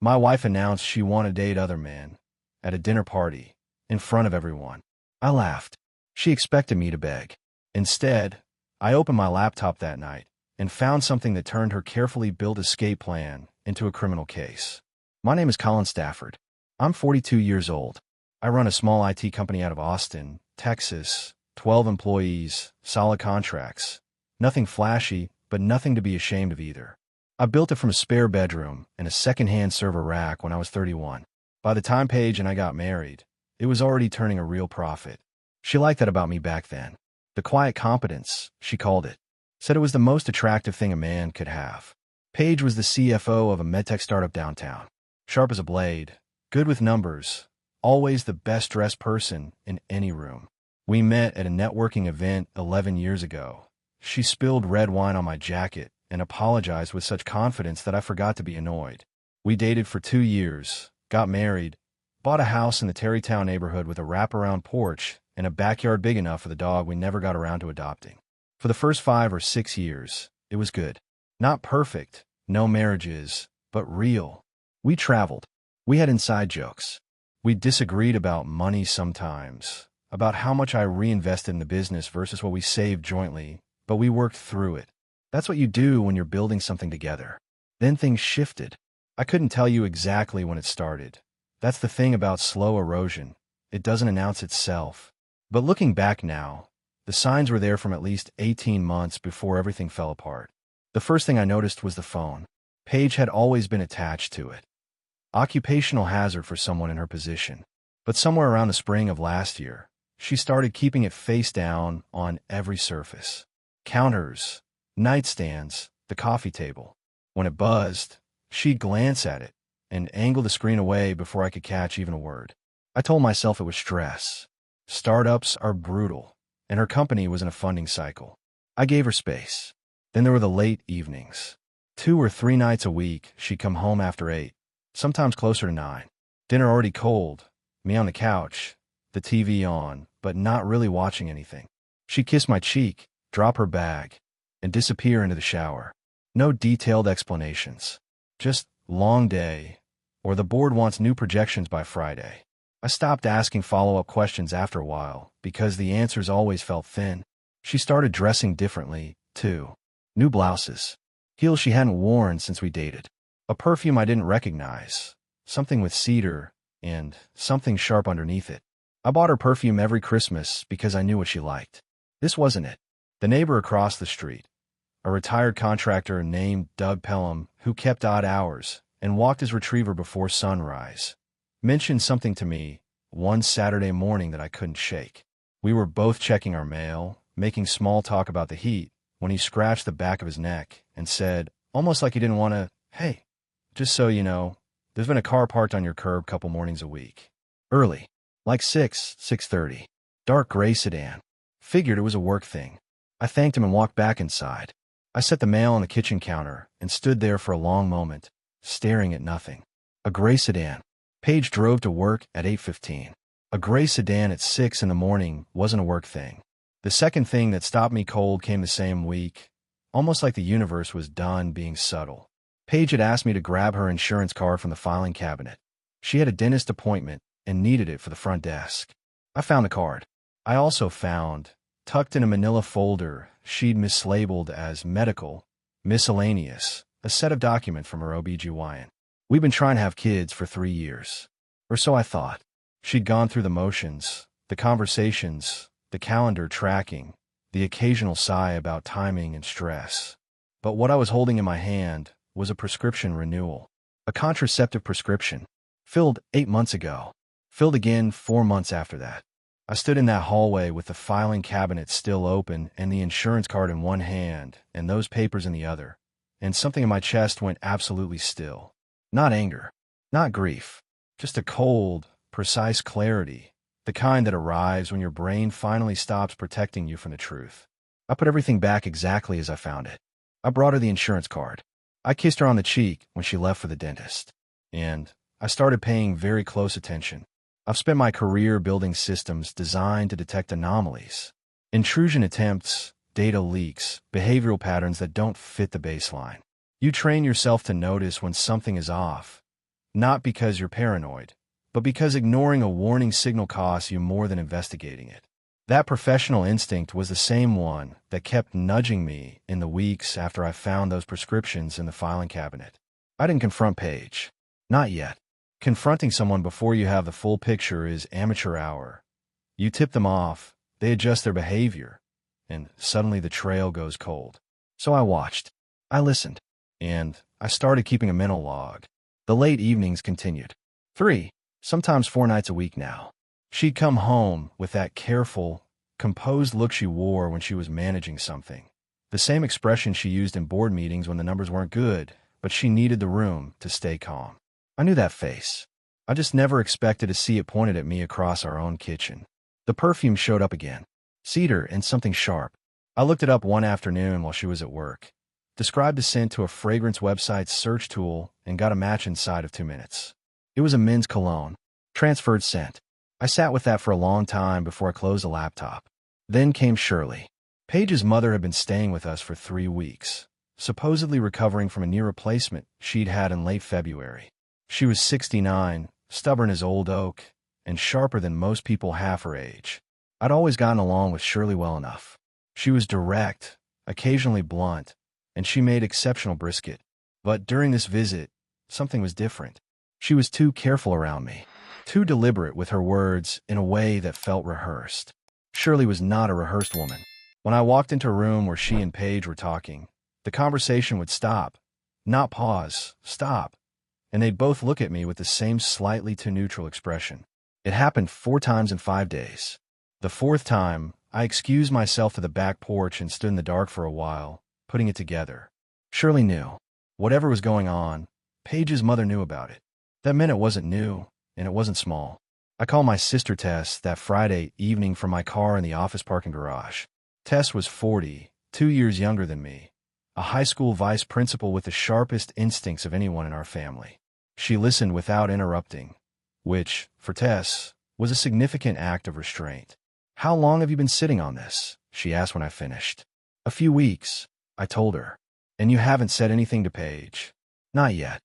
My wife announced she wanted to date other men at a dinner party in front of everyone. I laughed. She expected me to beg. Instead, I opened my laptop that night and found something that turned her carefully built escape plan into a criminal case. My name is Colin Stafford. I'm 42 years old. I run a small IT company out of Austin, Texas, 12 employees, solid contracts. Nothing flashy, but nothing to be ashamed of either. I built it from a spare bedroom and a second-hand server rack when I was 31. By the time Paige and I got married, it was already turning a real profit. She liked that about me back then. The quiet competence, she called it. Said it was the most attractive thing a man could have. Paige was the CFO of a medtech startup downtown. Sharp as a blade, good with numbers, always the best-dressed person in any room. We met at a networking event 11 years ago. She spilled red wine on my jacket and apologized with such confidence that I forgot to be annoyed. We dated for 2 years, got married, bought a house in the Terrytown neighborhood with a wraparound porch and a backyard big enough for the dog we never got around to adopting. For the first 5 or 6 years, it was good. Not perfect, no marriages, but real. We traveled. We had inside jokes. We disagreed about money sometimes, about how much I reinvested in the business versus what we saved jointly, but we worked through it. That's what you do when you're building something together. Then things shifted. I couldn't tell you exactly when it started. That's the thing about slow erosion. It doesn't announce itself. But looking back now, the signs were there from at least 18 months before everything fell apart. The first thing I noticed was the phone. Paige had always been attached to it. Occupational hazard for someone in her position. But somewhere around the spring of last year, she started keeping it face down on every surface. Counters, nightstands, the coffee table. When it buzzed, she'd glance at it and angle the screen away before I could catch even a word. I told myself it was stress. Startups are brutal, and her company was in a funding cycle. I gave her space. Then there were the late evenings. 2 or 3 nights a week, she'd come home after 8, sometimes closer to 9. Dinner already cold, me on the couch, the TV on, but not really watching anything. She'd kiss my cheek, drop her bag, and disappear into the shower. No detailed explanations. Just long day, or the board wants new projections by Friday. I stopped asking follow-up questions after a while because the answers always felt thin. She started dressing differently, too. New blouses. Heels she hadn't worn since we dated. A perfume I didn't recognize. Something with cedar and something sharp underneath it. I bought her perfume every Christmas because I knew what she liked. This wasn't it. The neighbor across the street, a retired contractor named Doug Pelham who kept odd hours and walked his retriever before sunrise, mentioned something to me one Saturday morning that I couldn't shake. We were both checking our mail, making small talk about the heat, when he scratched the back of his neck and said, almost like he didn't want to, "Hey, just so you know, there's been a car parked on your curb couple mornings a week. Early, like 6:30. Dark gray sedan. Figured it was a work thing." I thanked him and walked back inside. I set the mail on the kitchen counter and stood there for a long moment, staring at nothing. A gray sedan. Paige drove to work at 8:15. A gray sedan at 6 in the morning wasn't a work thing. The second thing that stopped me cold came the same week, almost like the universe was done being subtle. Paige had asked me to grab her insurance card from the filing cabinet. She had a dentist appointment and needed it for the front desk. I found the card. I also found, tucked in a manila folder she'd mislabeled as medical, miscellaneous, a set of documents from her OB/GYN. We'd been trying to have kids for 3 years. Or so I thought. She'd gone through the motions, the conversations, the calendar tracking, the occasional sigh about timing and stress. But what I was holding in my hand was a prescription renewal. A contraceptive prescription. Filled 8 months ago. Filled again 4 months after that. I stood in that hallway with the filing cabinet still open and the insurance card in one hand and those papers in the other, and something in my chest went absolutely still. Not anger. Not grief. Just a cold, precise clarity. The kind that arrives when your brain finally stops protecting you from the truth. I put everything back exactly as I found it. I brought her the insurance card. I kissed her on the cheek when she left for the dentist. And I started paying very close attention. I've spent my career building systems designed to detect anomalies. Intrusion attempts, data leaks, behavioral patterns that don't fit the baseline. You train yourself to notice when something is off, Not because you're paranoid, but because ignoring a warning signal costs you more than investigating it. That professional instinct was the same one that kept nudging me in the weeks after I found those prescriptions in the filing cabinet. I didn't confront Paige. Not yet. Confronting someone before you have the full picture is amateur hour. You tip them off, they adjust their behavior, and suddenly the trail goes cold. So I watched. I listened. And I started keeping a mental log. The late evenings continued. 3, sometimes 4 nights a week now. She'd come home with that careful, composed look she wore when she was managing something. The same expression she used in board meetings when the numbers weren't good, but she needed the room to stay calm. I knew that face. I just never expected to see it pointed at me across our own kitchen. The perfume showed up again. Cedar and something sharp. I looked it up one afternoon while she was at work. Described the scent to a fragrance website's search tool and got a match inside of 2 minutes. It was a men's cologne. Transferred scent. I sat with that for a long time before I closed the laptop. Then came Shirley. Paige's mother had been staying with us for 3 weeks, supposedly recovering from a knee replacement she'd had in late February. She was 69, stubborn as old oak, and sharper than most people half her age. I'd always gotten along with Shirley well enough. She was direct, occasionally blunt, and she made exceptional brisket. But during this visit, something was different. She was too careful around me, too deliberate with her words in a way that felt rehearsed. Shirley was not a rehearsed woman. When I walked into a room where she and Paige were talking, the conversation would stop. Not pause, stop. And they'd both look at me with the same slightly too neutral expression. It happened 4 times in 5 days. The 4th time, I excused myself to the back porch and stood in the dark for a while, putting it together. Shirley knew. Whatever was going on, Paige's mother knew about it. That meant it wasn't new, and it wasn't small. I called my sister Tess that Friday evening from my car in the office parking garage. Tess was 40, 2 years younger than me, a high school vice principal with the sharpest instincts of anyone in our family. She listened without interrupting, which, for Tess, was a significant act of restraint. "How long have you been sitting on this?" she asked when I finished. "A few weeks," I told her. "And you haven't said anything to Paige?" "Not yet."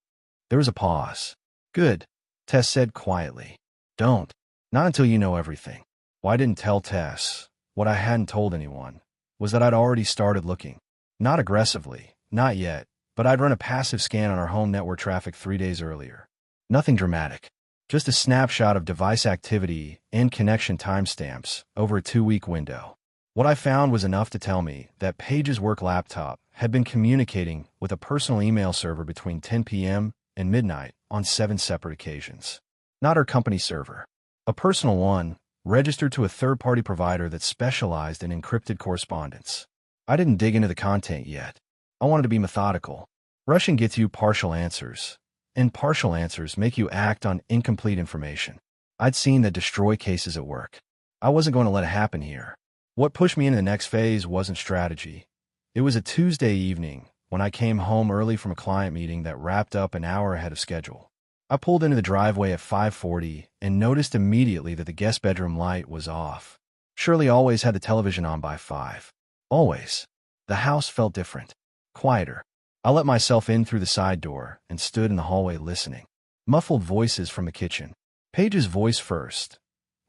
There was a pause. "Good," Tess said quietly. "Don't. Not until you know everything." Why I didn't tell Tess, what I hadn't told anyone, was that I'd already started looking. Not aggressively, not yet, but I'd run a passive scan on our home network traffic 3 days earlier. Nothing dramatic. Just a snapshot of device activity and connection timestamps over a 2-week window. What I found was enough to tell me that Paige's work laptop had been communicating with a personal email server between 10 p.m. and midnight on 7 separate occasions. Not her company server. A personal one, registered to a third-party provider that specialized in encrypted correspondence. I didn't dig into the content yet. I wanted to be methodical. Rushing gets you partial answers, and partial answers make you act on incomplete information. I'd seen that destroy cases at work. I wasn't going to let it happen here. What pushed me into the next phase wasn't strategy. It was a Tuesday evening when I came home early from a client meeting that wrapped up an hour ahead of schedule. I pulled into the driveway at 5:40 and noticed immediately that the guest bedroom light was off. Shirley always had the television on by 5. Always. The house felt different. Quieter. I let myself in through the side door and stood in the hallway listening. Muffled voices from the kitchen. Paige's voice first.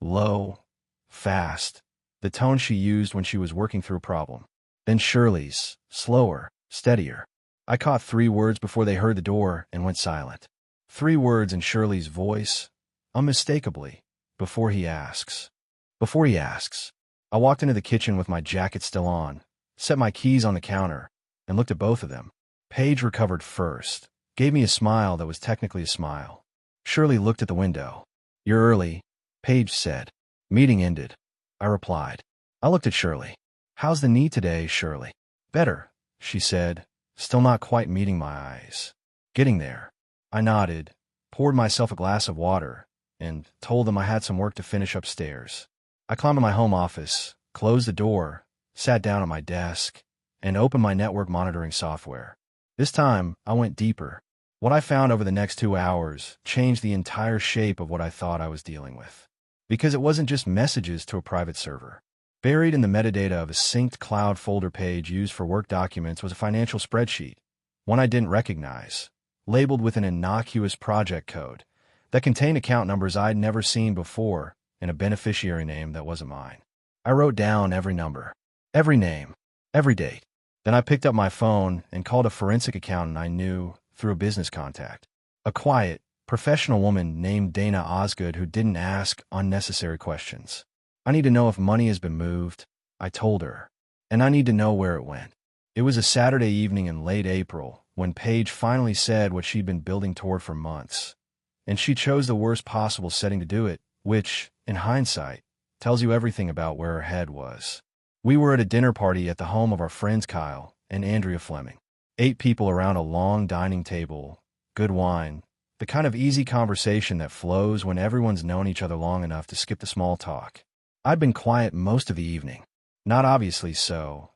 Low. Fast. The tone she used when she was working through a problem. Then Shirley's. Slower. Steadier. I caught 3 words before they heard the door and went silent. 3 words in Shirley's voice, unmistakably, before he asks. Before he asks. I walked into the kitchen with my jacket still on, set my keys on the counter, and looked at both of them. Paige recovered first, gave me a smile that was technically a smile. Shirley looked at the window. "You're early," Paige said. "Meeting ended," I replied. I looked at Shirley. "How's the knee today, Shirley?" "Better," she said, still not quite meeting my eyes. "Getting there." I nodded, poured myself a glass of water, and told them I had some work to finish upstairs. I climbed to my home office, closed the door, sat down at my desk, and opened my network monitoring software. This time, I went deeper. What I found over the next 2 hours changed the entire shape of what I thought I was dealing with. Because it wasn't just messages to a private server. Buried in the metadata of a synced cloud folder page used for work documents was a financial spreadsheet, one I didn't recognize, labeled with an innocuous project code that contained account numbers I'd never seen before and a beneficiary name that wasn't mine. I wrote down every number, every name, every date. Then I picked up my phone and called a forensic accountant I knew through a business contact. A quiet, professional woman named Dana Osgood who didn't ask unnecessary questions. I need to know if money has been moved, I told her, and I need to know where it went. It was a Saturday evening in late April when Paige finally said what she'd been building toward for months. And she chose the worst possible setting to do it, which, in hindsight, tells you everything about where her head was. We were at a dinner party at the home of our friends Kyle and Andrea Fleming. 8 people around a long dining table, good wine, the kind of easy conversation that flows when everyone's known each other long enough to skip the small talk. I'd been quiet most of the evening. Not obviously so.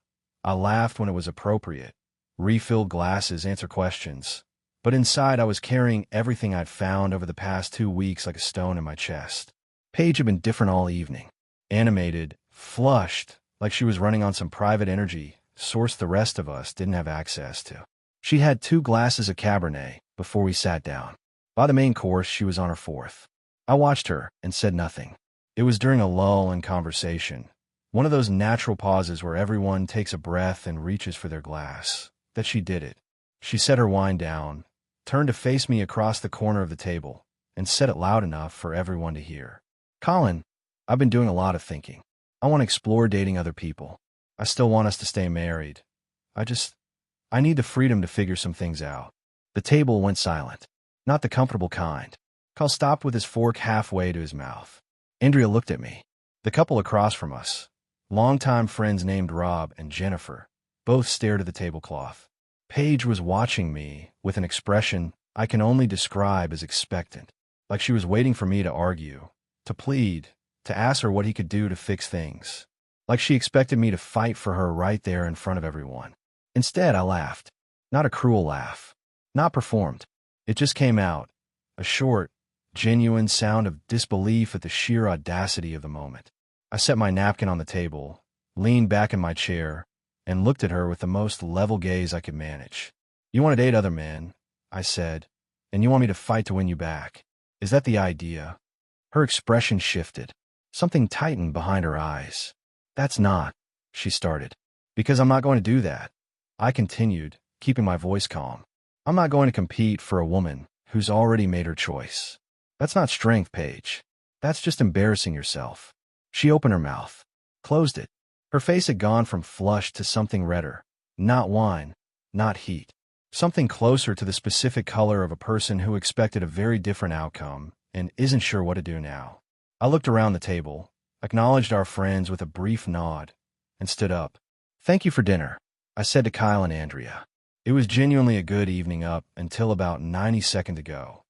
I laughed when it was appropriate, refilled glasses, answered questions. But inside I was carrying everything I'd found over the past 2 weeks like a stone in my chest. Paige had been different all evening. Animated, flushed, like she was running on some private energy source the rest of us didn't have access to. She had 2 glasses of Cabernet before we sat down. By the main course, she was on her 4th. I watched her and said nothing. It was during a lull in conversation, one of those natural pauses where everyone takes a breath and reaches for their glass, that she did it. She set her wine down, turned to face me across the corner of the table, and said it loud enough for everyone to hear. "Colin, I've been doing a lot of thinking. I want to explore dating other people. I still want us to stay married. I need the freedom to figure some things out." The table went silent. Not the comfortable kind. Kyle stopped with his fork halfway to his mouth. Andrea looked at me. The couple across from us, longtime friends named Rob and Jennifer, both stared at the tablecloth. Paige was watching me with an expression I can only describe as expectant, like she was waiting for me to argue, to plead, to ask her what he could do to fix things, like she expected me to fight for her right there in front of everyone. Instead, I laughed. Not a cruel laugh. Not performed. It just came out, a short, genuine sound of disbelief at the sheer audacity of the moment. I set my napkin on the table, leaned back in my chair, and looked at her with the most level gaze I could manage. "You want to date other men," I said, "and you want me to fight to win you back. Is that the idea?" Her expression shifted. Something tightened behind her eyes. "That's not," she started. "Because I'm not going to do that," I continued, keeping my voice calm. "I'm not going to compete for a woman who's already made her choice. That's not strength, Paige. That's just embarrassing yourself." She opened her mouth, closed it. Her face had gone from flushed to something redder. Not wine, not heat. Something closer to the specific color of a person who expected a very different outcome and isn't sure what to do now. I looked around the table, acknowledged our friends with a brief nod, and stood up. "Thank you for dinner," I said to Kyle and Andrea. It was genuinely a good evening up until about 90 seconds ago.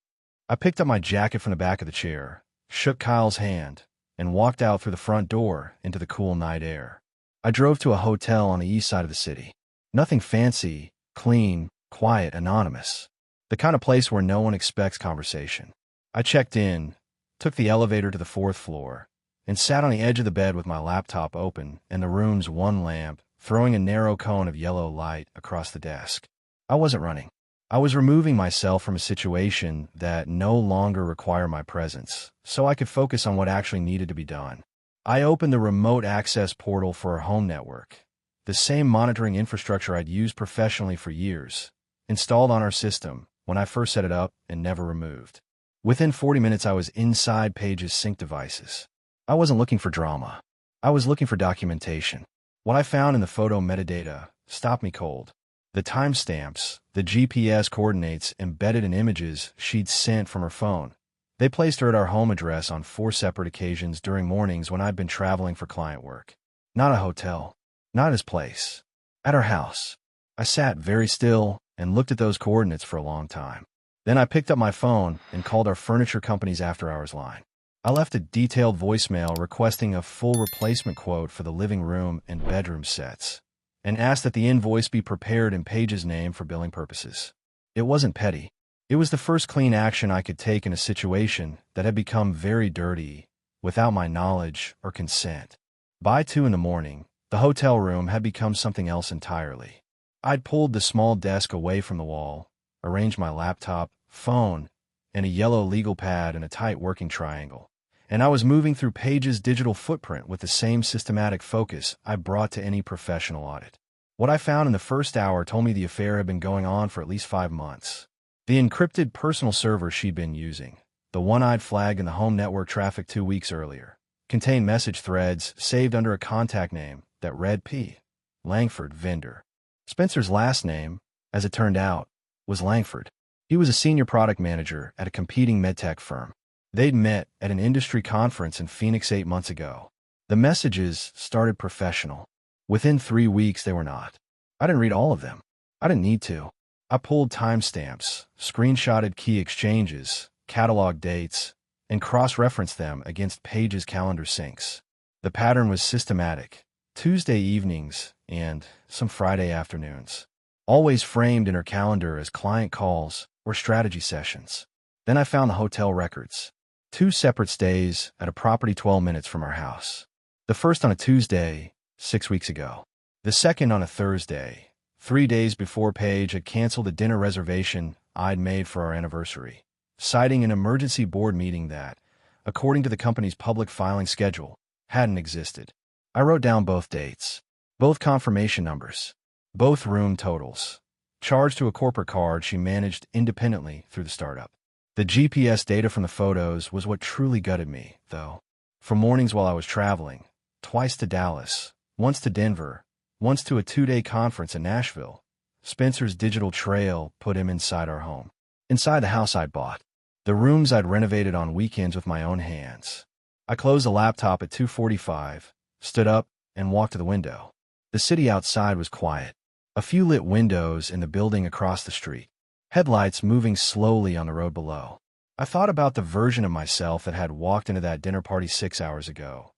I picked up my jacket from the back of the chair, shook Kyle's hand, and walked out through the front door into the cool night air. I drove to a hotel on the east side of the city. Nothing fancy, clean, quiet, anonymous. The kind of place where no one expects conversation. I checked in, took the elevator to the 4th floor, and sat on the edge of the bed with my laptop open and the room's one lamp throwing a narrow cone of yellow light across the desk. I wasn't running. I was removing myself from a situation that no longer required my presence, so I could focus on what actually needed to be done. I opened the remote access portal for our home network, the same monitoring infrastructure I'd used professionally for years, installed on our system when I first set it up and never removed. Within 40 minutes, I was inside Paige's sync devices. I wasn't looking for drama. I was looking for documentation. What I found in the photo metadata stopped me cold. The timestamps, the GPS coordinates embedded in images she'd sent from her phone. They placed her at our home address on 4 separate occasions during mornings when I'd been traveling for client work. Not a hotel. Not his place. At her house. I sat very still and looked at those coordinates for a long time. Then I picked up my phone and called our furniture company's after-hours line. I left a detailed voicemail requesting a full replacement quote for the living room and bedroom sets, and asked that the invoice be prepared in Paige's name for billing purposes. It wasn't petty. It was the first clean action I could take in a situation that had become very dirty without my knowledge or consent. By 2 in the morning, the hotel room had become something else entirely. I'd pulled the small desk away from the wall, arranged my laptop, phone, and a yellow legal pad in a tight working triangle. And I was moving through Paige's digital footprint with the same systematic focus I brought to any professional audit. What I found in the first hour told me the affair had been going on for at least 5 months. The encrypted personal server she'd been using, the one I'd flagged in the home network traffic 2 weeks earlier, contained message threads saved under a contact name that read P. Langford, vendor. Spencer's last name, as it turned out, was Langford. He was a senior product manager at a competing medtech firm. They'd met at an industry conference in Phoenix 8 months ago. The messages started professional. Within 3 weeks, they were not. I didn't read all of them. I didn't need to. I pulled timestamps, screenshotted key exchanges, cataloged dates, and cross-referenced them against Paige's calendar syncs. The pattern was systematic. Tuesday evenings and some Friday afternoons, always framed in her calendar as client calls or strategy sessions. Then I found the hotel records. 2 separate stays at a property 12 minutes from our house. The first on a Tuesday, 6 weeks ago. The second on a Thursday, 3 days before Paige had canceled a dinner reservation I'd made for our anniversary, citing an emergency board meeting that, according to the company's public filing schedule, hadn't existed. I wrote down both dates, both confirmation numbers, both room totals, charged to a corporate card she managed independently through the startup. The GPS data from the photos was what truly gutted me, though. For mornings while I was traveling, twice to Dallas, once to Denver, once to a 2-day conference in Nashville, Spencer's digital trail put him inside our home, inside the house I'd bought, the rooms I'd renovated on weekends with my own hands. I closed the laptop at 2:45, stood up, and walked to the window. The city outside was quiet. A few lit windows in the building across the street. Headlights moving slowly on the road below. I thought about the version of myself that had walked into that dinner party 6 hours ago,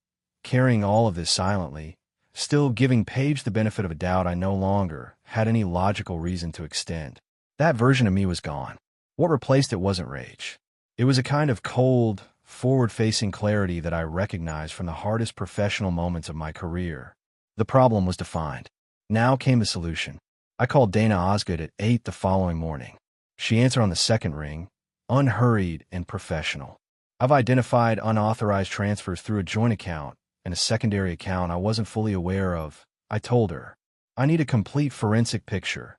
carrying all of this silently, still giving Paige the benefit of a doubt I no longer had any logical reason to extend. That version of me was gone. What replaced it wasn't rage. It was a kind of cold, forward-facing clarity that I recognized from the hardest professional moments of my career. The problem was defined. Now came the solution. I called Dana Osgood at 8 the following morning. She answered on the second ring, unhurried and professional. I've identified unauthorized transfers through a joint account and a secondary account I wasn't fully aware of. I told her, I need a complete forensic picture,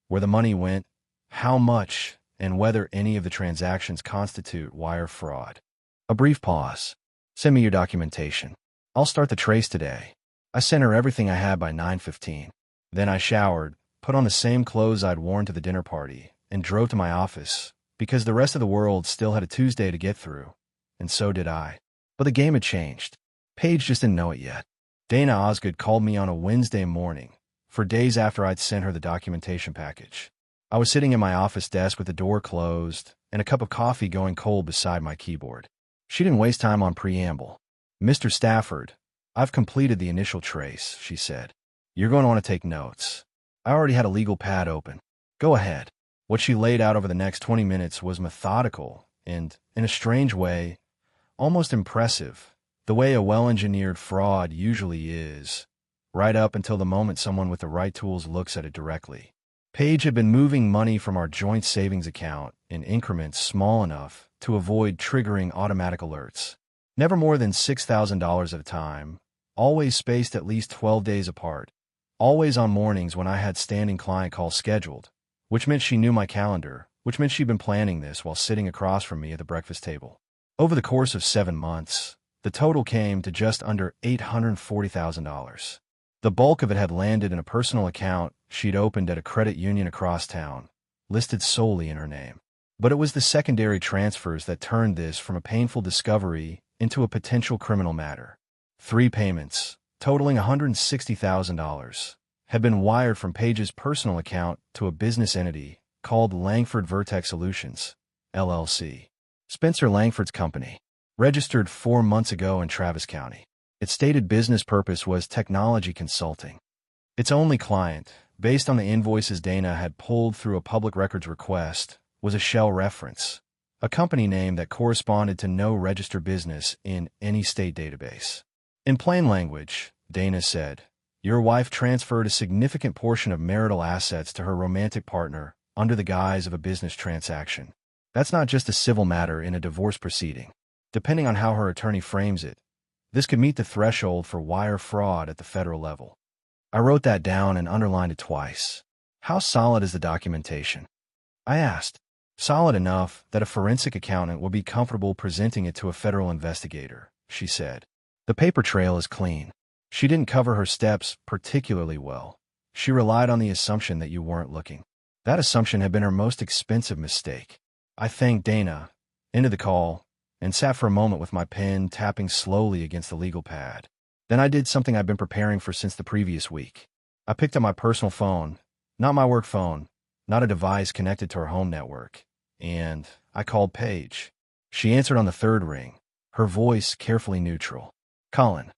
where the money went, how much, and whether any of the transactions constitute wire fraud. A brief pause. Send me your documentation. I'll start the trace today. I sent her everything I had by 9:15. Then I showered, put on the same clothes I'd worn to the dinner party, and drove to my office, because the rest of the world still had a Tuesday to get through, and so did I. But the game had changed. Paige just didn't know it yet. Dana Osgood called me on a Wednesday morning, for days after I'd sent her the documentation package. I was sitting at my office desk with the door closed and a cup of coffee going cold beside my keyboard. She didn't waste time on preamble. Mr. Stafford, I've completed the initial trace, she said. You're going to want to take notes. I already had a legal pad open. Go ahead. What she laid out over the next 20 minutes was methodical and, in a strange way, almost impressive, the way a well-engineered fraud usually is, right up until the moment someone with the right tools looks at it directly. Paige had been moving money from our joint savings account in increments small enough to avoid triggering automatic alerts. Never more than $6,000 at a time, always spaced at least 12 days apart, always on mornings when I had standing client calls scheduled, which meant she knew my calendar, which meant she'd been planning this while sitting across from me at the breakfast table. Over the course of 7 months, the total came to just under $840,000. The bulk of it had landed in a personal account she'd opened at a credit union across town, listed solely in her name. But it was the secondary transfers that turned this from a painful discovery into a potential criminal matter. 3 payments, totaling $160,000, had been wired from Paige's personal account to a business entity called Langford Vertex Solutions, LLC. Spencer Langford's company, registered 4 months ago in Travis County. Its stated business purpose was technology consulting. Its only client, based on the invoices Dana had pulled through a public records request, was a shell reference, a company name that corresponded to no registered business in any state database. In plain language, Dana said, your wife transferred a significant portion of marital assets to her romantic partner, under the guise of a business transaction. That's not just a civil matter in a divorce proceeding. Depending on how her attorney frames it, this could meet the threshold for wire fraud at the federal level. I wrote that down and underlined it twice. How solid is the documentation? I asked. Solid enough that a forensic accountant would be comfortable presenting it to a federal investigator, she said. The paper trail is clean. She didn't cover her steps particularly well. She relied on the assumption that you weren't looking. That assumption had been her most expensive mistake. I thanked Dana, ended the call, and sat for a moment with my pen tapping slowly against the legal pad. Then I did something I've been preparing for since the previous week. I picked up my personal phone, not my work phone, not a device connected to her home network, and I called Paige. She answered on the third ring, her voice carefully neutral. Colin,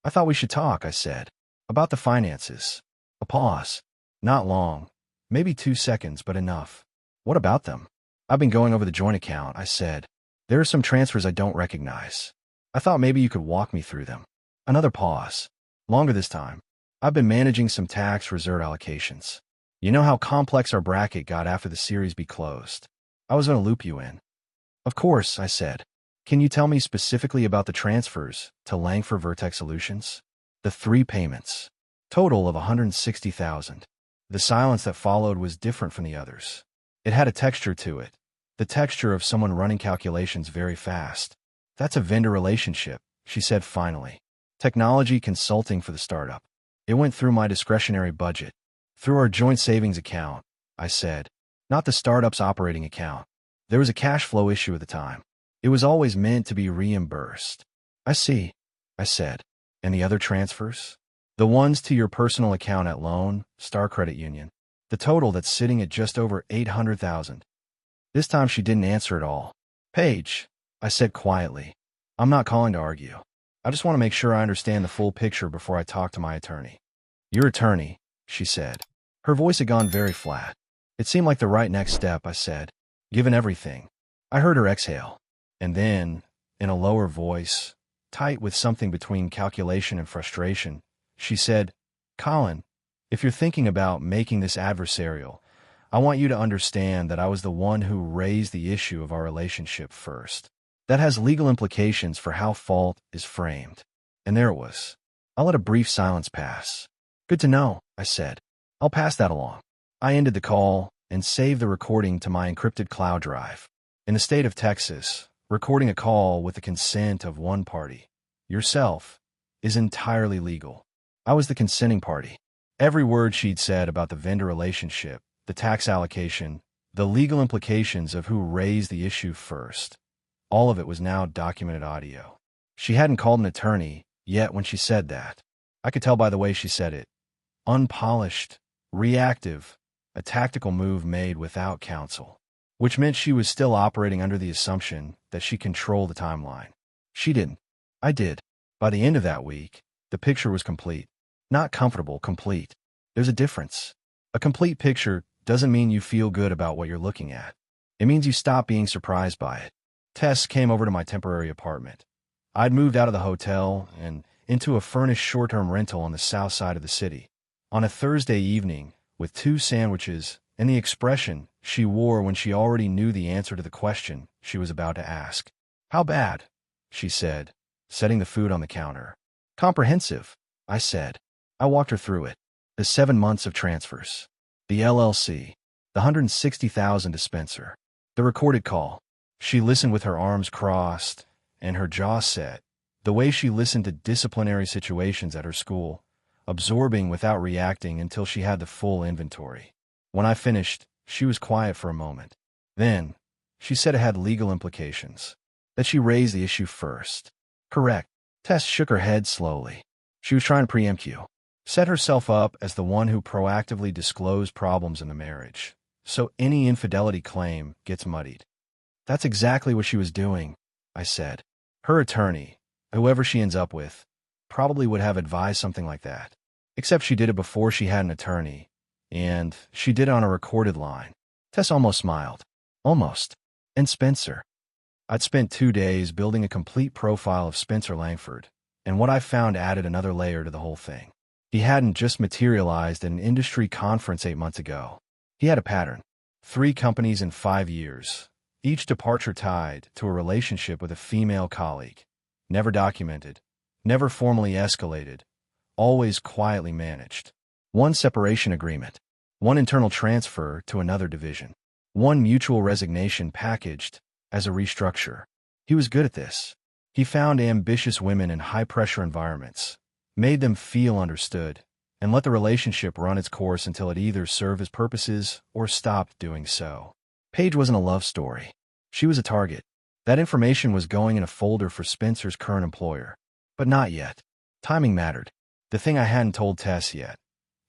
I thought we should talk, I said. About the finances. A pause. Not long. Maybe 2 seconds, but enough. What about them? I've been going over the joint account, I said. There are some transfers I don't recognize. I thought maybe you could walk me through them. Another pause. Longer this time. I've been managing some tax reserve allocations. You know how complex our bracket got after the Series B closed. I was going to loop you in. Of course, I said. Can you tell me specifically about the transfers to Langford Vertex Solutions? The 3 payments. Total of $160,000. The silence that followed was different from the others. It had a texture to it. The texture of someone running calculations very fast. That's a vendor relationship, she said finally. Technology consulting for the startup. It went through my discretionary budget. Through our joint savings account, I said. Not the startup's operating account. There was a cash flow issue at the time. It was always meant to be reimbursed. I see, I said. And the other transfers? The ones to your personal account at Loan Star Credit Union. The total that's sitting at just over $800,000. This time she didn't answer at all. Paige, I said quietly. I'm not calling to argue. I just want to make sure I understand the full picture before I talk to my attorney. Your attorney, she said. Her voice had gone very flat. It seemed like the right next step, I said. Given everything. I heard her exhale. And then, in a lower voice, tight with something between calculation and frustration, she said, Colin, if you're thinking about making this adversarial, I want you to understand that I was the one who raised the issue of our relationship first. That has legal implications for how fault is framed. And there it was. I'll let a brief silence pass. Good to know, I said. I'll pass that along. I ended the call and saved the recording to my encrypted cloud drive. In the state of Texas, recording a call with the consent of one party, yourself, is entirely legal. I was the consenting party. Every word she'd said about the vendor relationship, the tax allocation, the legal implications of who raised the issue first, all of it was now documented audio. She hadn't called an attorney yet when she said that. I could tell by the way she said it. Unpolished, reactive, a tactical move made without counsel, which meant she was still operating under the assumption that she controlled the timeline. She didn't. I did. By the end of that week, the picture was complete. Not comfortable, complete. There's a difference. A complete picture doesn't mean you feel good about what you're looking at. It means you stop being surprised by it. Tess came over to my temporary apartment. I'd moved out of the hotel and into a furnished short-term rental on the south side of the city. On a Thursday evening, with 2 sandwiches and the expression she wore when she already knew the answer to the question she was about to ask. How bad? She said, setting the food on the counter. Comprehensive, I said. I walked her through it. The 7 months of transfers. The LLC. The $160,000 dispenser. The recorded call. She listened with her arms crossed and her jaw set, the way she listened to disciplinary situations at her school, absorbing without reacting until she had the full inventory. When I finished, she was quiet for a moment. Then, she said it had legal implications. That she raised the issue first. Correct. Tess shook her head slowly. She was trying to preempt you. Set herself up as the one who proactively disclosed problems in the marriage, so any infidelity claim gets muddied. That's exactly what she was doing, I said. Her attorney, whoever she ends up with, probably would have advised something like that. Except she did it before she had an attorney, and she did it on a recorded line. Tess almost smiled. Almost. And Spencer. I'd spent 2 days building a complete profile of Spencer Langford, and what I found added another layer to the whole thing. He hadn't just materialized at an industry conference 8 months ago. He had a pattern. 3 companies in 5 years, each departure tied to a relationship with a female colleague. Never documented, never formally escalated, always quietly managed. 1 separation agreement, 1 internal transfer to another division, 1 mutual resignation packaged as a restructure. He was good at this. He found ambitious women in high-pressure environments, made them feel understood, and let the relationship run its course until it either served his purposes or stopped doing so. Paige wasn't a love story. She was a target. That information was going in a folder for Spencer's current employer. But not yet. Timing mattered. The thing I hadn't told Tess yet,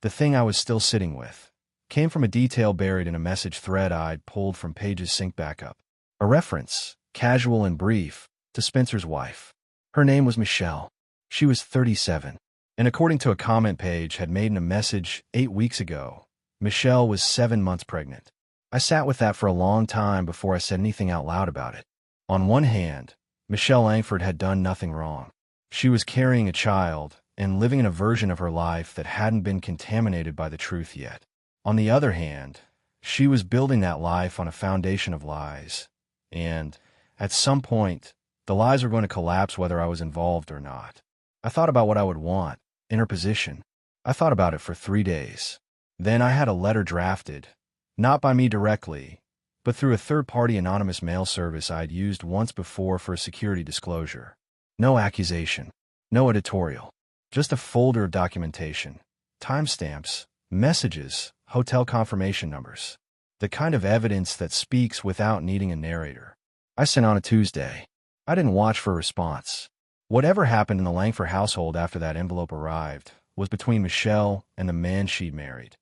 the thing I was still sitting with, came from a detail buried in a message thread I'd pulled from Paige's sync backup. A reference, casual and brief, to Spencer's wife. Her name was Michelle. She was 37. And according to a comment Paige had made in a message 8 weeks ago, Michelle was 7 months pregnant. I sat with that for a long time before I said anything out loud about it. On one hand, Michelle Langford had done nothing wrong. She was carrying a child and living in a version of her life that hadn't been contaminated by the truth yet. On the other hand, she was building that life on a foundation of lies. And, at some point, the lies were going to collapse whether I was involved or not. I thought about what I would want, in her position. I thought about it for 3 days. Then I had a letter drafted, not by me directly, but through a third-party anonymous mail service I'd used once before for a security disclosure. No accusation, no editorial, just a folder of documentation, timestamps, messages, hotel confirmation numbers. The kind of evidence that speaks without needing a narrator. I sent on a Tuesday. I didn't watch for a response. Whatever happened in the Langford household after that envelope arrived was between Michelle and the man she'd married.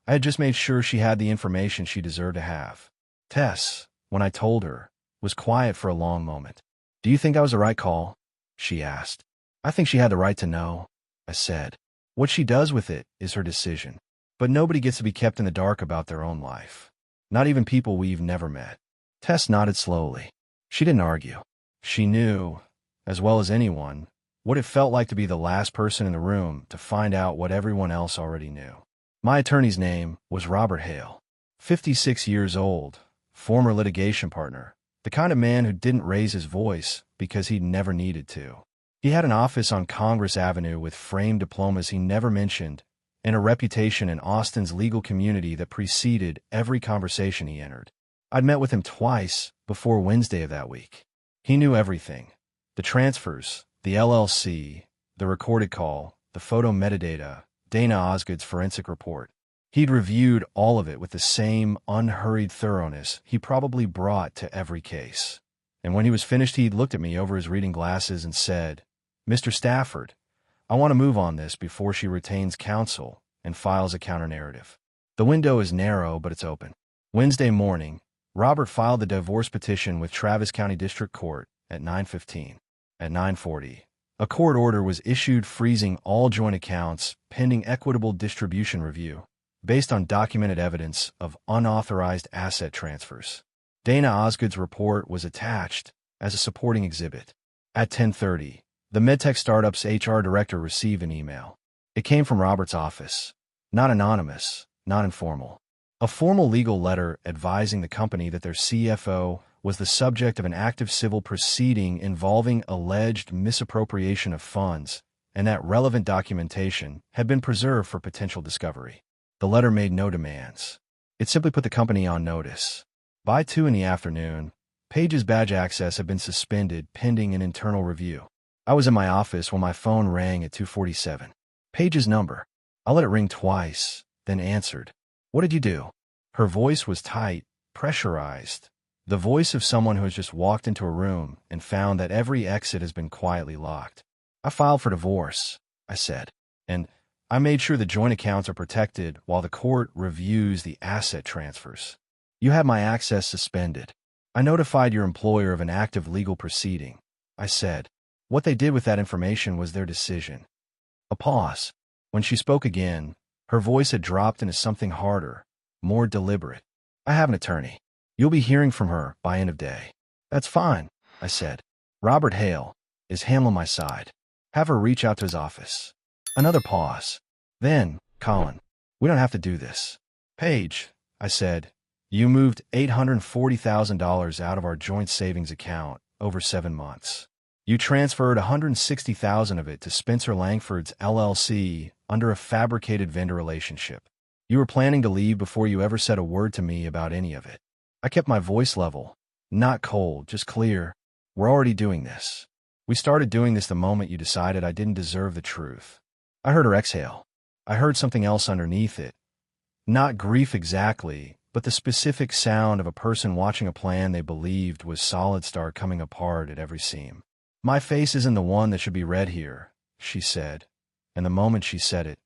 I had just made sure she had the information she deserved to have. Tess, when I told her, was quiet for a long moment. "Do you think that was the right call?" she asked. "I think she had the right to know," I said. "What she does with it is her decision. But nobody gets to be kept in the dark about their own life. Not even people we've never met." Tess nodded slowly. She didn't argue. She knew, as well as anyone, what it felt like to be the last person in the room to find out what everyone else already knew. My attorney's name was Robert Hale, 56 years old, former litigation partner, the kind of man who didn't raise his voice because he'd never needed to. He had an office on Congress Avenue with framed diplomas he never mentioned, and a reputation in Austin's legal community that preceded every conversation he entered. I'd met with him twice before Wednesday of that week. He knew everything. The transfers, the LLC, the recorded call, the photo metadata, Dana Osgood's forensic report. He'd reviewed all of it with the same unhurried thoroughness he probably brought to every case. And when he was finished, he'd looked at me over his reading glasses and said, "Mr. Stafford, I want to move on this before she retains counsel and files a counter-narrative. The window is narrow, but it's open." Wednesday morning, Robert filed the divorce petition with Travis County District Court at 9:15. At 9:40, a court order was issued freezing all joint accounts pending equitable distribution review, based on documented evidence of unauthorized asset transfers. Dana Osgood's report was attached as a supporting exhibit. At 10:30, the MedTech startup's HR director received an email. It came from Robert's office. Not anonymous, not informal. A formal legal letter advising the company that their CFO was the subject of an active civil proceeding involving alleged misappropriation of funds, and that relevant documentation had been preserved for potential discovery. The letter made no demands. It simply put the company on notice. By 2 in the afternoon, Paige's badge access had been suspended pending an internal review. I was in my office when my phone rang at 2:47. Paige's number. I let it ring twice, then answered. "What did you do?" Her voice was tight, pressurized. The voice of someone who has just walked into a room and found that every exit has been quietly locked. "I filed for divorce," I said. "And I made sure the joint accounts are protected while the court reviews the asset transfers. You had my access suspended. I notified your employer of an active legal proceeding," I said. What they did with that information was their decision. A pause. When she spoke again, her voice had dropped into something harder, more deliberate. "I have an attorney. You'll be hearing from her by end of day." "That's fine," I said. "Robert Hale is handling my side. Have her reach out to his office." Another pause. Then, "Colin, we don't have to do this." "Paige," I said, You moved $840,000 out of our joint savings account over 7 months. You transferred $160,000 of it to Spencer Langford's LLC under a fabricated vendor relationship. You were planning to leave before you ever said a word to me about any of it. I kept my voice level, not cold, just clear. We're already doing this. We started doing this the moment you decided I didn't deserve the truth. I heard her exhale. I heard something else underneath it. Not grief exactly, but the specific sound of a person watching a plan they believed was solid start coming apart at every seam. My face isn't the one that should be read here, she said. And the moment she said it,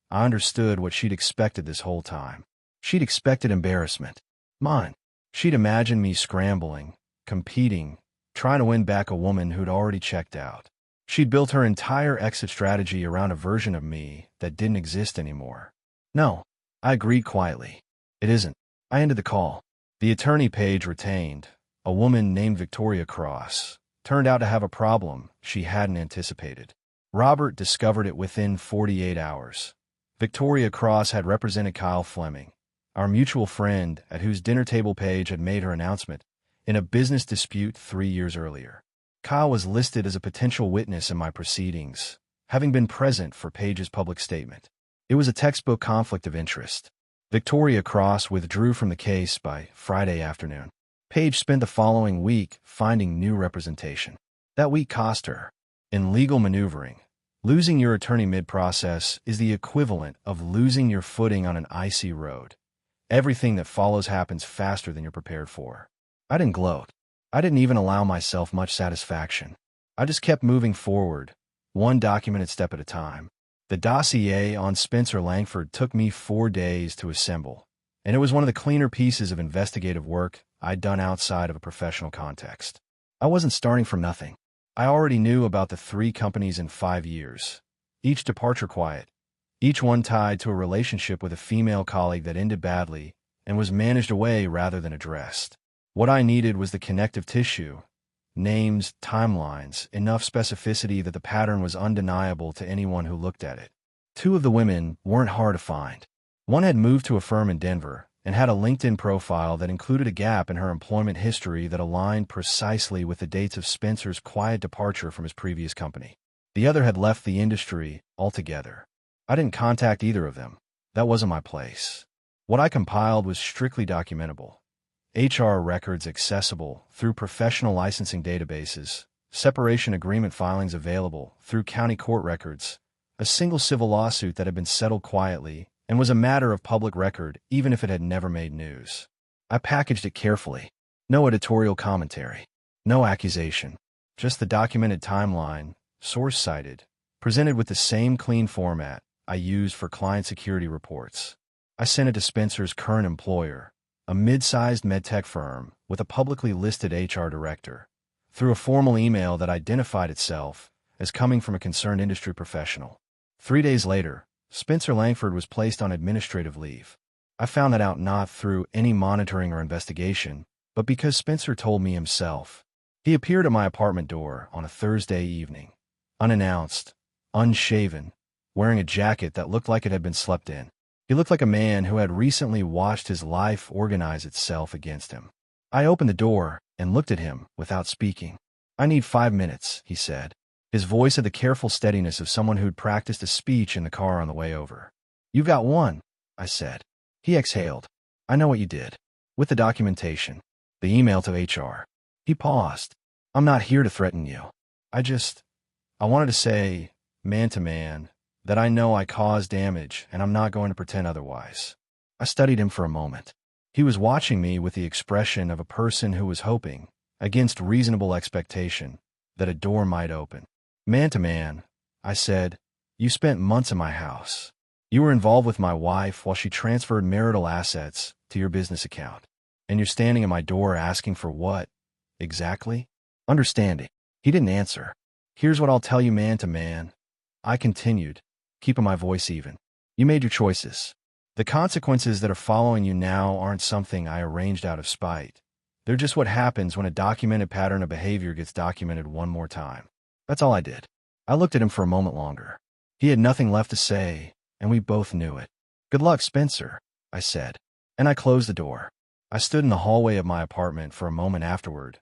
I understood what she'd expected this whole time. She'd expected embarrassment. Mine. She'd imagined me scrambling, competing, trying to win back a woman who'd already checked out. She'd built her entire exit strategy around a version of me that didn't exist anymore. No, I agreed quietly. It isn't. I ended the call. The attorney Paige retained, a woman named Victoria Cross, turned out to have a problem she hadn't anticipated. Robert discovered it within 48 hours. Victoria Cross had represented Kyle Fleming, our mutual friend at whose dinner table Paige had made her announcement, in a business dispute 3 years earlier. Kyle was listed as a potential witness in my proceedings, having been present for Paige's public statement. It was a textbook conflict of interest. Victoria Cross withdrew from the case by Friday afternoon. Paige spent the following week finding new representation. That week cost her. In legal maneuvering, losing your attorney mid-process is the equivalent of losing your footing on an icy road. Everything that follows happens faster than you're prepared for. I didn't gloat. I didn't even allow myself much satisfaction. I just kept moving forward, one documented step at a time. The dossier on Spencer Langford took me 4 days to assemble, and it was one of the cleaner pieces of investigative work I'd done outside of a professional context. I wasn't starting from nothing. I already knew about the 3 companies in 5 years, each departure quiet, each one tied to a relationship with a female colleague that ended badly and was managed away rather than addressed. What I needed was the connective tissue, names, timelines, enough specificity that the pattern was undeniable to anyone who looked at it. 2 of the women weren't hard to find. One had moved to a firm in Denver and had a LinkedIn profile that included a gap in her employment history that aligned precisely with the dates of Spencer's quiet departure from his previous company. The other had left the industry altogether. I didn't contact either of them. That wasn't my place. What I compiled was strictly documentable. HR records accessible through professional licensing databases, separation agreement filings available through county court records, a single civil lawsuit that had been settled quietly and was a matter of public record even if it had never made news. I packaged it carefully. No editorial commentary. No accusation. Just the documented timeline, source-cited, presented with the same clean format I used for client security reports. I sent it to Spencer's current employer, a mid-sized medtech firm with a publicly listed HR director, through a formal email that identified itself as coming from a concerned industry professional. 3 days later, Spencer Langford was placed on administrative leave. I found that out not through any monitoring or investigation, but because Spencer told me himself. He appeared at my apartment door on a Thursday evening, unannounced, unshaven, wearing a jacket that looked like it had been slept in. He looked like a man who had recently watched his life organize itself against him. I opened the door and looked at him without speaking. "I need 5 minutes," he said. His voice had the careful steadiness of someone who'd practiced a speech in the car on the way over. "You've got 1, I said. He exhaled. "I know what you did. With the documentation. The email to HR. He paused. "I'm not here to threaten you. I wanted to say, man to man, that I know I caused damage and I'm not going to pretend otherwise." I studied him for a moment. He was watching me with the expression of a person who was hoping, against reasonable expectation, that a door might open. "Man to man," I said, "you spent months in my house. You were involved with my wife while she transferred marital assets to your business account. And you're standing at my door asking for what, exactly?" Understanding. He didn't answer. "Here's what I'll tell you, man to man," I continued, keeping my voice even. "You made your choices. The consequences that are following you now aren't something I arranged out of spite. They're just what happens when a documented pattern of behavior gets documented one more time. That's all I did." I looked at him for a moment longer. He had nothing left to say, and we both knew it. "Good luck, Spencer," I said, and I closed the door. I stood in the hallway of my apartment for a moment afterward,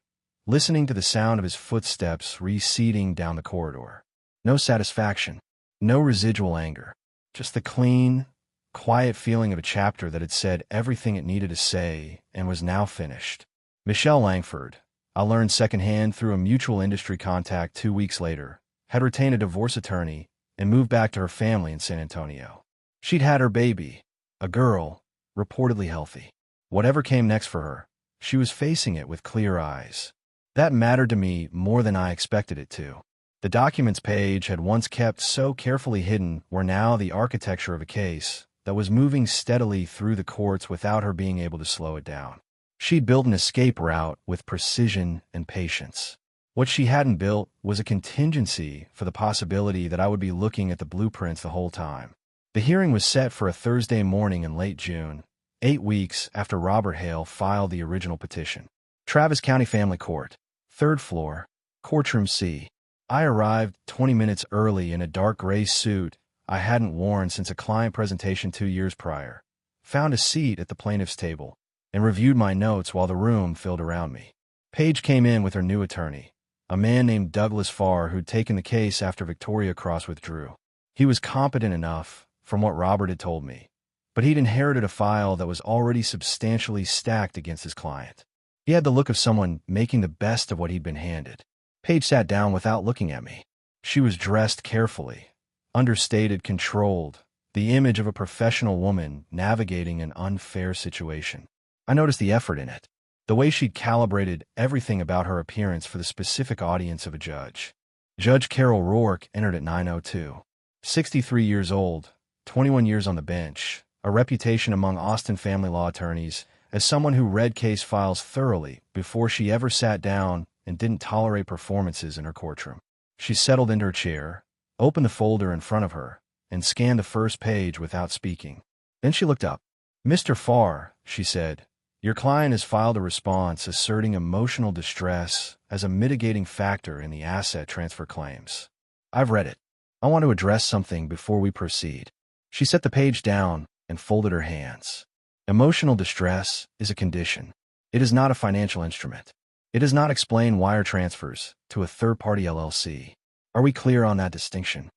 listening to the sound of his footsteps receding down the corridor. No satisfaction, no residual anger, just the clean, quiet feeling of a chapter that had said everything it needed to say and was now finished. Michelle Langford, I learned secondhand through a mutual industry contact 2 weeks later, had retained a divorce attorney and moved back to her family in San Antonio. She'd had her baby, a girl, reportedly healthy. Whatever came next for her, she was facing it with clear eyes. That mattered to me more than I expected it to. The documents Paige had once kept so carefully hidden were now the architecture of a case that was moving steadily through the courts without her being able to slow it down. She'd built an escape route with precision and patience. What she hadn't built was a contingency for the possibility that I would be looking at the blueprints the whole time. The hearing was set for a Thursday morning in late June, 8 weeks after Robert Hale filed the original petition. Travis County Family Court, 3rd floor, Courtroom C. I arrived 20 minutes early in a dark gray suit I hadn't worn since a client presentation 2 years prior, found a seat at the plaintiff's table, and reviewed my notes while the room filled around me. Paige came in with her new attorney, a man named Douglas Farr who'd taken the case after Victoria Cross withdrew. He was competent enough, from what Robert had told me, but he'd inherited a file that was already substantially stacked against his client. He had the look of someone making the best of what he'd been handed. Paige sat down without looking at me. She was dressed carefully, understated, controlled, the image of a professional woman navigating an unfair situation. I noticed the effort in it, the way she'd calibrated everything about her appearance for the specific audience of a judge. Judge Carol Rourke entered at 9:02. 63 years old, 21 years on the bench, a reputation among Austin family law attorneys as someone who read case files thoroughly before she ever sat down and didn't tolerate performances in her courtroom. She settled into her chair, opened the folder in front of her, and scanned the first page without speaking. Then she looked up. "Mr. Farr," she said, "your client has filed a response asserting emotional distress as a mitigating factor in the asset transfer claims. I've read it. I want to address something before we proceed." She set the page down and folded her hands. Emotional distress is a condition. It is not a financial instrument. It does not explain wire transfers to a third-party LLC. Are we clear on that distinction?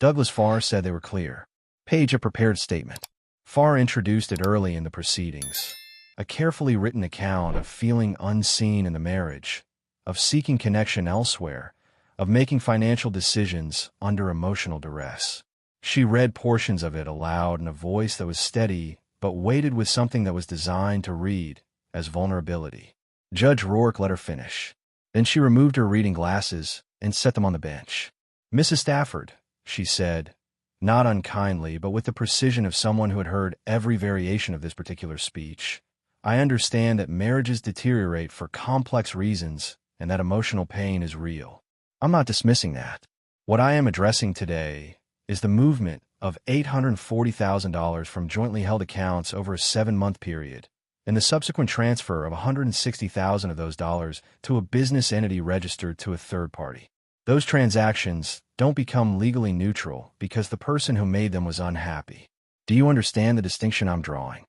Douglas Farr said they were clear. Paige a prepared statement. Farr introduced it early in the proceedings. A carefully written account of feeling unseen in the marriage, of seeking connection elsewhere, of making financial decisions under emotional duress. She read portions of it aloud in a voice that was steady but weighted with something that was designed to read as vulnerability. Judge Rourke let her finish. Then she removed her reading glasses and set them on the bench. "Mrs. Stafford," she said, not unkindly but with the precision of someone who had heard every variation of this particular speech, "I understand that marriages deteriorate for complex reasons and that emotional pain is real. I'm not dismissing that. What I am addressing today is the movement of $840,000 from jointly held accounts over a 7-month period, and the subsequent transfer of $160,000 of those dollars to a business entity registered to a third party. Those transactions don't become legally neutral because the person who made them was unhappy. Do you understand the distinction I'm drawing?"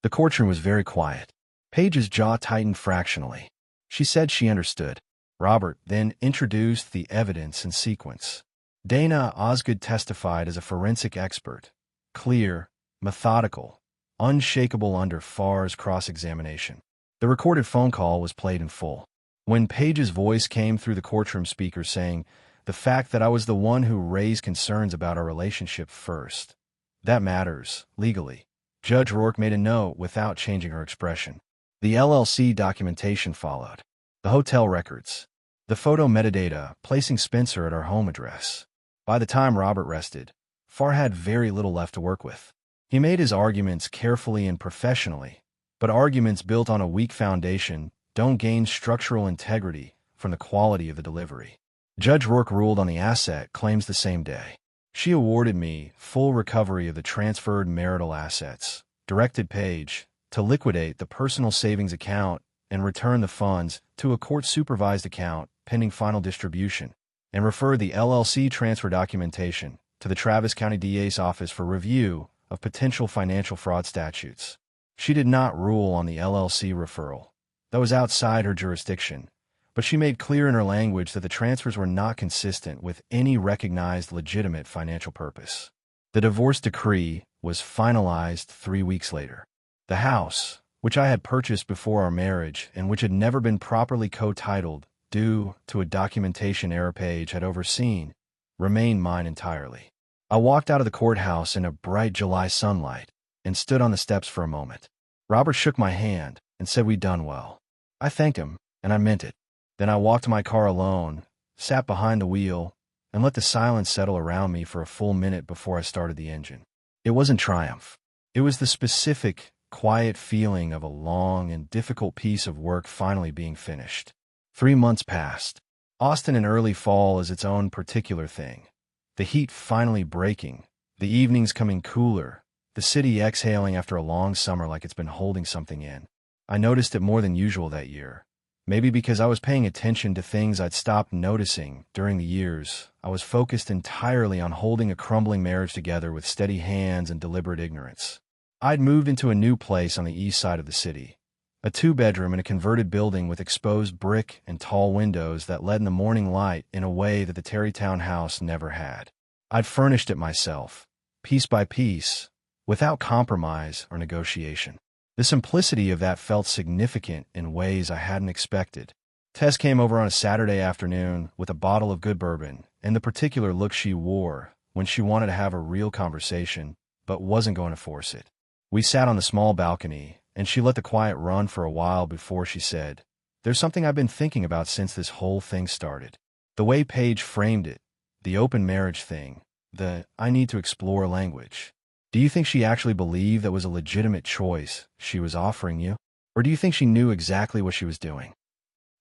The courtroom was very quiet. Paige's jaw tightened fractionally. She said she understood. Robert then introduced the evidence in sequence. Dana Osgood testified as a forensic expert, clear, methodical, unshakable under Farr's cross-examination. The recorded phone call was played in full. When Paige's voice came through the courtroom speaker saying, "The fact that I was the one who raised concerns about our relationship first, that matters, legally," Judge Rourke made a note without changing her expression. The LLC documentation followed. The hotel records. The photo metadata placing Spencer at our home address. By the time Robert rested, Farr had very little left to work with. He made his arguments carefully and professionally, but arguments built on a weak foundation don't gain structural integrity from the quality of the delivery. Judge Rourke ruled on the asset claims the same day. She awarded me full recovery of the transferred marital assets, directed Paige to liquidate the personal savings account and return the funds to a court-supervised account pending final distribution, and referred the LLC transfer documentation to the Travis County DA's office for review of potential financial fraud statutes. She did not rule on the LLC referral. That was outside her jurisdiction, but she made clear in her language that the transfers were not consistent with any recognized legitimate financial purpose. The divorce decree was finalized 3 weeks later. The house, which I had purchased before our marriage and which had never been properly co-titled due to a documentation error Paige had overseen, remained mine entirely. I walked out of the courthouse in a bright July sunlight and stood on the steps for a moment. Robert shook my hand and said we'd done well. I thanked him, and I meant it. Then I walked to my car alone, sat behind the wheel, and let the silence settle around me for a full minute before I started the engine. It wasn't triumph. It was the specific, quiet feeling of a long and difficult piece of work finally being finished. 3 months passed. Austin in early fall is its own particular thing. The heat finally breaking, the evenings coming cooler, the city exhaling after a long summer like it's been holding something in. I noticed it more than usual that year. Maybe because I was paying attention to things I'd stopped noticing during the years. I was focused entirely on holding a crumbling marriage together with steady hands and deliberate ignorance. I'd moved into a new place on the east side of the city, a 2-bedroom in a converted building with exposed brick and tall windows that let in the morning light in a way that the Terrytown house never had. I'd furnished it myself, piece by piece, without compromise or negotiation. The simplicity of that felt significant in ways I hadn't expected. Tess came over on a Saturday afternoon with a bottle of good bourbon and the particular look she wore when she wanted to have a real conversation but wasn't going to force it. We sat on the small balcony, and she let the quiet run for a while before she said, "There's something I've been thinking about since this whole thing started." The way Paige framed it, the open marriage thing, the "I need to explore" language. Do you think she actually believed that was a legitimate choice she was offering you? Or do you think she knew exactly what she was doing?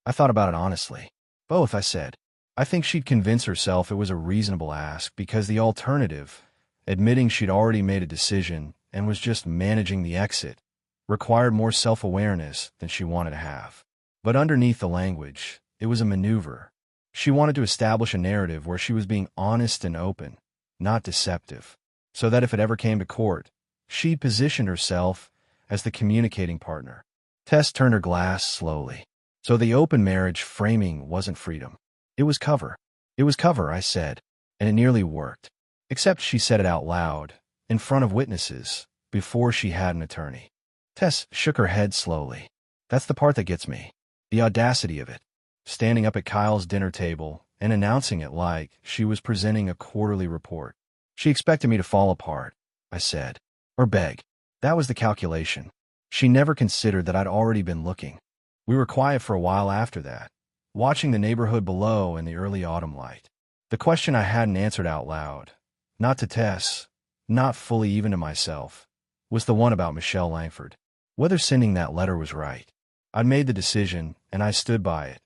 I thought about it honestly. Both, I said. I think she'd convince herself it was a reasonable ask because the alternative, admitting she'd already made a decision and was just managing the exit, required more self-awareness than she wanted to have. But underneath the language, it was a maneuver. She wanted to establish a narrative where she was being honest and open, not deceptive, so that if it ever came to court, she'd positioned herself as the communicating partner. Tess turned her glass slowly. So the open marriage framing wasn't freedom. It was cover. It was cover, I said, and it nearly worked. Except she said it out loud, in front of witnesses, before she had an attorney. Tess shook her head slowly. That's the part that gets me. The audacity of it. Standing up at Kyle's dinner table and announcing it like she was presenting a quarterly report. She expected me to fall apart, I said. Or beg. That was the calculation. She never considered that I'd already been looking. We were quiet for a while after that, watching the neighborhood below in the early autumn light. The question I hadn't answered out loud, not to Tess, not fully even to myself, was the one about Michelle Langford. Whether sending that letter was right. I'd made the decision, and I stood by it.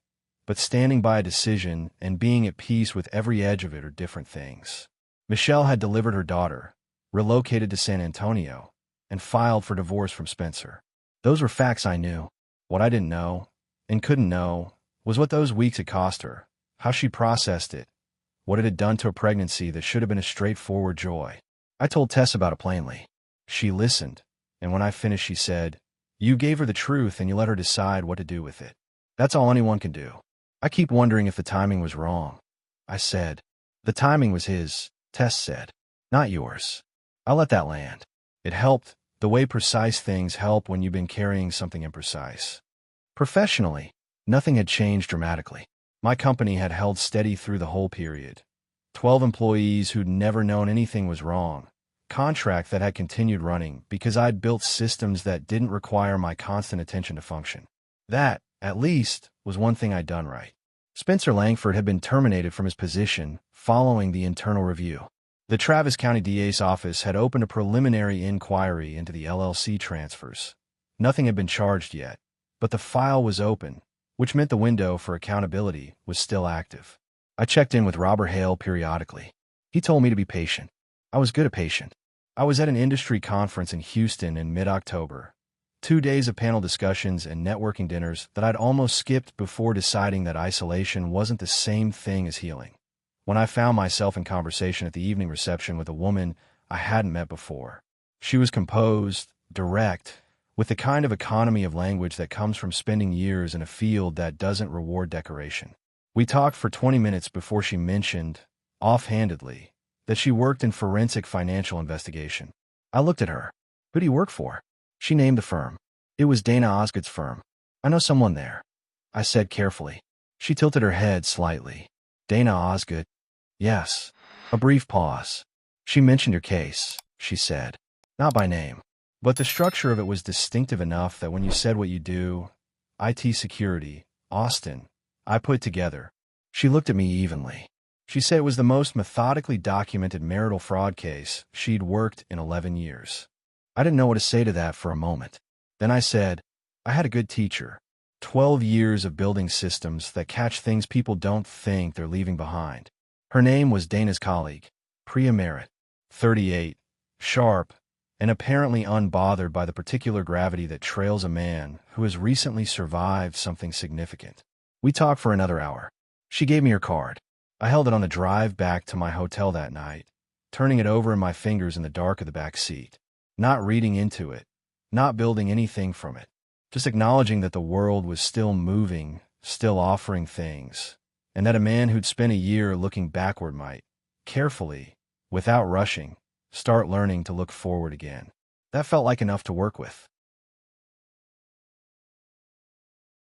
But standing by a decision and being at peace with every edge of it are different things. Michelle had delivered her daughter, relocated to San Antonio, and filed for divorce from Spencer. Those were facts I knew. What I didn't know, and couldn't know, was what those weeks had cost her, how she processed it, what it had done to a pregnancy that should have been a straightforward joy. I told Tess about it plainly. She listened, and when I finished she said, "You gave her the truth and you let her decide what to do with it. That's all anyone can do." I keep wondering if the timing was wrong. I said. The timing was his, Tess said. Not yours. I let that land. It helped, the way precise things help when you've been carrying something imprecise. Professionally, nothing had changed dramatically. My company had held steady through the whole period. 12 employees who'd never known anything was wrong. Contract that had continued running because I'd built systems that didn't require my constant attention to function. That, at least, was one thing I'd done right. Spencer Langford had been terminated from his position following the internal review. The Travis County DA's office had opened a preliminary inquiry into the LLC transfers. Nothing had been charged yet, but the file was open, which meant the window for accountability was still active. I checked in with Robert Hale periodically. He told me to be patient. I was good at patient. I was at an industry conference in Houston in mid-October. 2 days of panel discussions and networking dinners that I'd almost skipped before deciding that isolation wasn't the same thing as healing. When I found myself in conversation at the evening reception with a woman I hadn't met before. She was composed, direct, with the kind of economy of language that comes from spending years in a field that doesn't reward decoration. We talked for 20 minutes before she mentioned, offhandedly, that she worked in forensic financial investigation. I looked at her. Who do you work for? She named the firm. It was Dana Osgood's firm. I know someone there, I said carefully. She tilted her head slightly. Dana Osgood? Yes. A brief pause. She mentioned your case, she said. Not by name. But the structure of it was distinctive enough that when you said what you do, IT security, Austin, I put it together. She looked at me evenly. She said it was the most methodically documented marital fraud case she'd worked in 11 years. I didn't know what to say to that for a moment. Then I said, I had a good teacher. 12 years of building systems that catch things people don't think they're leaving behind. Her name was Dana's colleague, Priya Merritt, 38, sharp, and apparently unbothered by the particular gravity that trails a man who has recently survived something significant. We talked for another hour. She gave me her card. I held it on the drive back to my hotel that night, turning it over in my fingers in the dark of the back seat, not reading into it, not building anything from it, just acknowledging that the world was still moving, still offering things, and that a man who'd spent a year looking backward might, carefully, without rushing, start learning to look forward again. That felt like enough to work with.